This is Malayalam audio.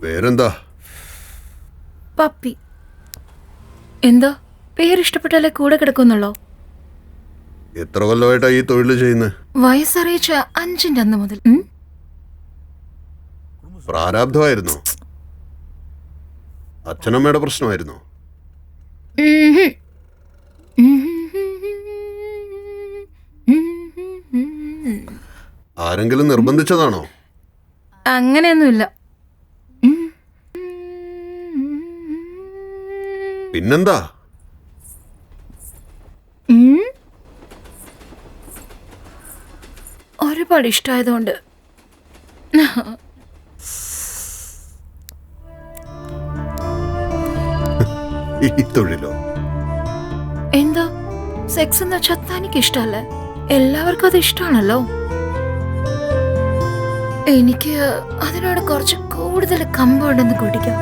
വേറെന്താ? പപ്പി. എന്താ പേരിഷ്ടപ്പെട്ടാലേ കൂടെ കിടക്കുന്നുള്ളോ? എത്ര കൊല്ലമായിട്ടാ ഈ തൊഴിൽ ചെയ്യുന്നത്? വയസ്സറിയിച്ച 5-ന്റെ അന്ന് മുതൽ. പ്രാരാബ്ധമായിരുന്നോ? അച്ഛനമ്മയുടെ പ്രശ്നമായിരുന്നോ? ആരെങ്കിലും നിർബന്ധിച്ചതാണോ? അങ്ങനെയൊന്നുമില്ല. പിന്നെന്താ? ഒരുപാട് ഇഷ്ടമായതുകൊണ്ട്. ഈ തൊഴിലോ? എന്താ സെക്സ് എന്ന് വെച്ചാൽ തനിക്ക് ഇഷ്ടമല്ലേ? എല്ലാവർക്കും അത് ഇഷ്ടമാണല്ലോ. എനിക്ക് അതിനോട് കുറച്ച് കൂടുതൽ കമ്പുണ്ടെന്ന് കൂട്ടിക്കോ.